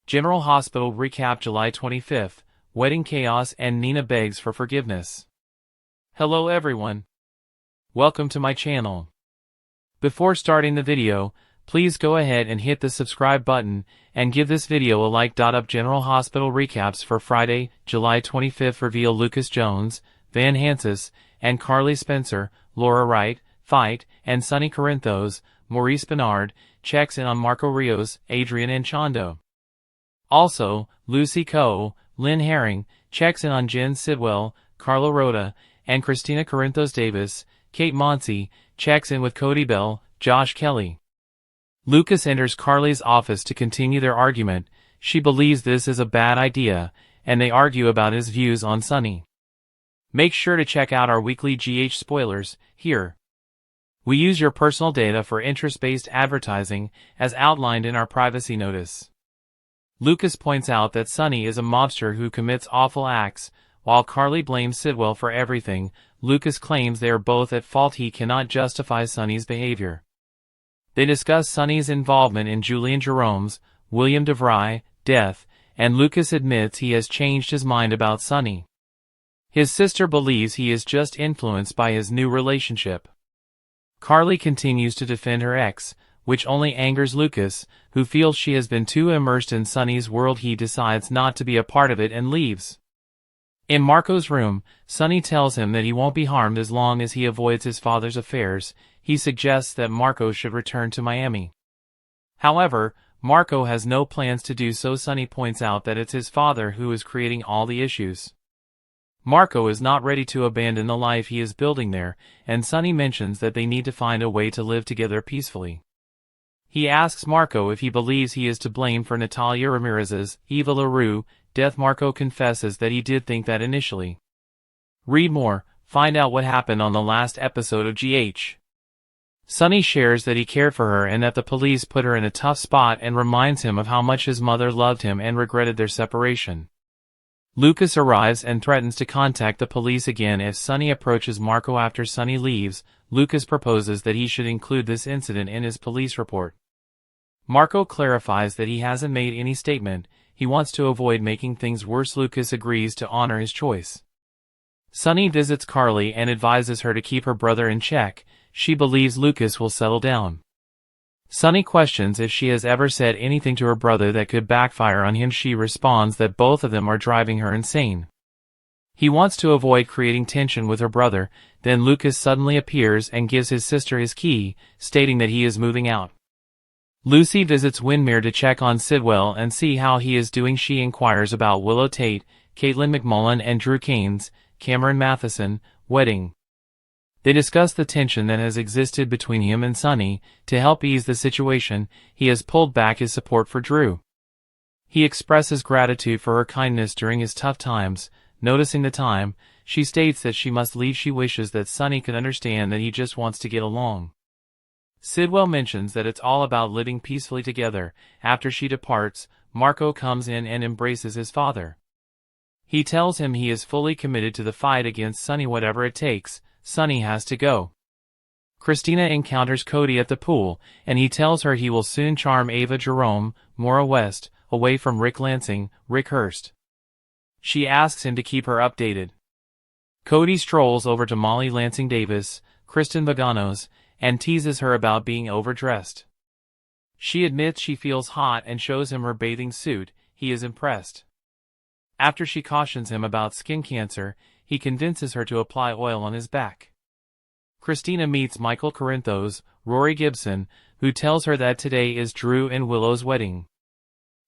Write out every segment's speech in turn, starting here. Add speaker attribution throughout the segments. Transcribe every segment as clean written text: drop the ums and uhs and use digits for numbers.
Speaker 1: General Hospital recap July 25th, wedding chaos and Nina begs for forgiveness. Hello everyone. Welcome to my channel. Before starting the video, please go ahead and hit the subscribe button and give this video a like. Up General Hospital recaps for Friday, July 25th reveal Lucas Jones, Van Hansis, and Carly Spencer, Laura Wright, fight, and Sonny Corinthos, Maurice Bernard, checks in on Marco Rios, Adrian and Chondo. Also, Lucy Coe, Lynn Herring, checks in on Jen Sidwell, Carla Rhoda, and Christina Corinthos Davis. Kate Monsey checks in with Cody Bell, Josh Kelly. Lucas enters Carly's office to continue their argument. She believes this is a bad idea, and they argue about his views on Sonny. Make sure to check out our weekly GH spoilers here. We use your personal data for interest-based advertising, as outlined in our privacy notice. Lucas points out that Sonny is a mobster who commits awful acts, while Carly blames Sidwell for everything. Lucas claims they are both at fault. He cannot justify Sonny's behavior. They discuss Sonny's involvement in Julian Jerome's, William DeVry, death, and Lucas admits he has changed his mind about Sonny. His sister believes he is just influenced by his new relationship. Carly continues to defend her ex, which only angers Lucas, who feels she has been too immersed in Sonny's world. He decides not to be a part of it and leaves. In Marco's room, Sonny tells him that he won't be harmed as long as he avoids his father's affairs. He suggests that Marco should return to Miami. However, Marco has no plans to do so. Sonny points out that it's his father who is creating all the issues. Marco is not ready to abandon the life he is building there, and Sonny mentions that they need to find a way to live together peacefully. He asks Marco if he believes he is to blame for Natalia Ramirez's, Eva LaRue, death. Marco confesses that he did think that initially. Read more, find out what happened on the last episode of GH. Sonny shares that he cared for her and that the police put her in a tough spot, and reminds him of how much his mother loved him and regretted their separation. Lucas arrives and threatens to contact the police again if Sonny approaches Marco. After Sonny leaves, Lucas proposes that he should include this incident in his police report. Marco clarifies that he hasn't made any statement. He wants to avoid making things worse. Lucas agrees to honor his choice. Sonny visits Carly and advises her to keep her brother in check. She believes Lucas will settle down. Sonny questions if she has ever said anything to her brother that could backfire on him. She responds that both of them are driving her insane. He wants to avoid creating tension with her brother. Then Lucas suddenly appears and gives his sister his key, stating that he is moving out. Lucy visits Winmere to check on Sidwell and see how he is doing. She inquires about Willow Tate, Caitlin McMullen and Drew Keynes, Cameron Matheson, wedding. They discuss the tension that has existed between him and Sonny. To help ease the situation, he has pulled back his support for Drew. He expresses gratitude for her kindness during his tough times. Noticing the time, she states that she must leave. She wishes that Sonny could understand that he just wants to get along. Sidwell mentions that it's all about living peacefully together. After she departs, Marco comes in and embraces his father. He tells him he is fully committed to the fight against Sonny. Whatever it takes, Sonny has to go. Christina encounters Cody at the pool, and he tells her he will soon charm Ava Jerome, Maura West, away from Rick Lansing, Rick Hurst. She asks him to keep her updated. Cody strolls over to Molly Lansing Davis, Kristen Vaganos, and teases her about being overdressed. She admits she feels hot and shows him her bathing suit. He is impressed. After she cautions him about skin cancer, he convinces her to apply oil on his back. Christina meets Michael Corinthos, Rory Gibson, who tells her that today is Drew and Willow's wedding.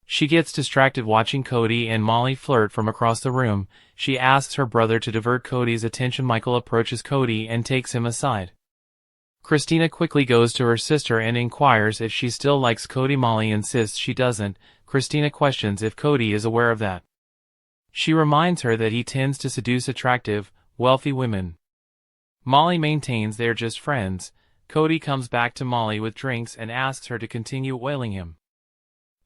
Speaker 1: She gets distracted watching Cody and Molly flirt from across the room. She asks her brother to divert Cody's attention. Michael approaches Cody and takes him aside. Christina quickly goes to her sister and inquires if she still likes Cody. Molly insists she doesn't. Christina questions if Cody is aware of that. She reminds her that he tends to seduce attractive, wealthy women. Molly maintains they're just friends. Cody comes back to Molly with drinks and asks her to continue oiling him.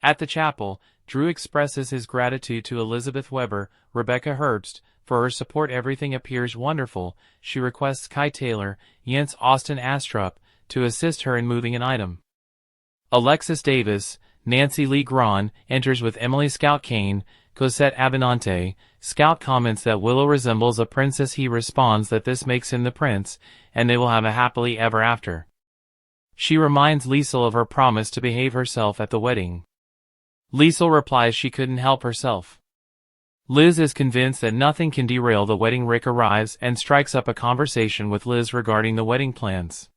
Speaker 1: At the chapel, Drew expresses his gratitude to Elizabeth Weber, Rebecca Herbst, for her support. Everything appears wonderful. She requests Kai Taylor, Jens Austin Astrup, to assist her in moving an item. Alexis Davis, Nancy Lee Grahn, enters with Emily Scout Kane, Cosette Abinante. Scout comments that Willow resembles a princess. He responds that this makes him the prince, and they will have a happily ever after. She reminds Liesel of her promise to behave herself at the wedding. Liesel replies she couldn't help herself. Liz is convinced that nothing can derail the wedding. Rick arrives and strikes up a conversation with Liz regarding the wedding plans.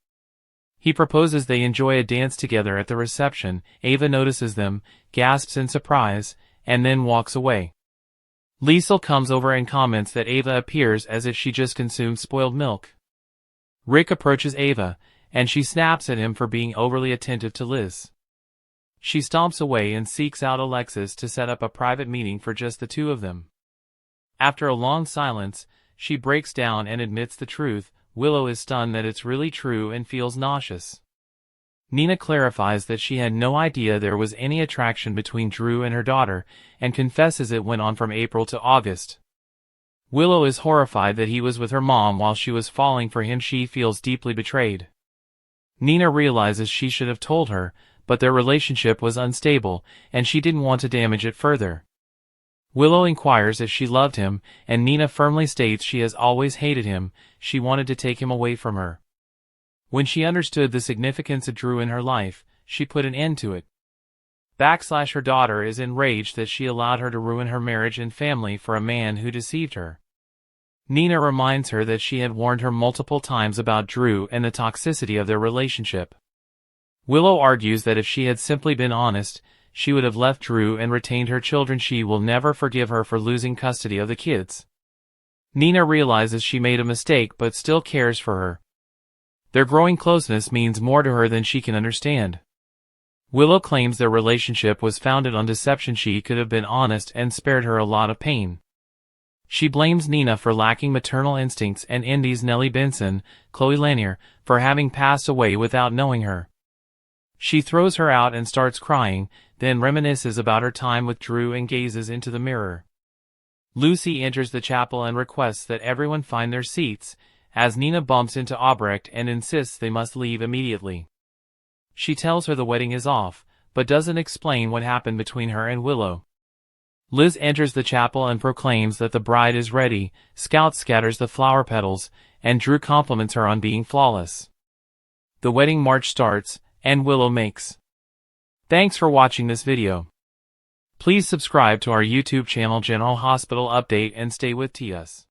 Speaker 1: He proposes they enjoy a dance together at the reception. Ava notices them, gasps in surprise, and then walks away. Liesel comes over and comments that Ava appears as if she just consumed spoiled milk. Rick approaches Ava, and she snaps at him for being overly attentive to Liz. She stomps away and seeks out Alexis to set up a private meeting for just the two of them. After a long silence, she breaks down and admits the truth. Willow is stunned that it's really true and feels nauseous. Nina clarifies that she had no idea there was any attraction between Drew and her daughter, and confesses it went on from April to August. Willow is horrified that he was with her mom while she was falling for him. She feels deeply betrayed. Nina realizes she should have told her, but their relationship was unstable, and she didn't want to damage it further. Willow inquires if she loved him, and Nina firmly states she has always hated him. She wanted to take him away from her. When she understood the significance of Drew in her life, she put an end to it. Her daughter is enraged that she allowed her to ruin her marriage and family for a man who deceived her. Nina reminds her that she had warned her multiple times about Drew and the toxicity of their relationship. Willow argues that if she had simply been honest, she would have left Drew and retained her children. She will never forgive her for losing custody of the kids. Nina realizes she made a mistake but still cares for her. Their growing closeness means more to her than she can understand. Willow claims their relationship was founded on deception. She could have been honest and spared her a lot of pain. She blames Nina for lacking maternal instincts and envies Nellie Benson, Chloe Lanier, for having passed away without knowing her. She throws her out and starts crying, then reminisces about her time with Drew and gazes into the mirror. Lucy enters the chapel and requests that everyone find their seats, as Nina bumps into Albrecht and insists they must leave immediately. She tells her the wedding is off, but doesn't explain what happened between her and Willow. Liz enters the chapel and proclaims that the bride is ready. Scout scatters the flower petals, and Drew compliments her on being flawless. The wedding march starts, and Willow makes. Thanks for watching this video. Please subscribe to our YouTube channel General Hospital Update and stay with TS.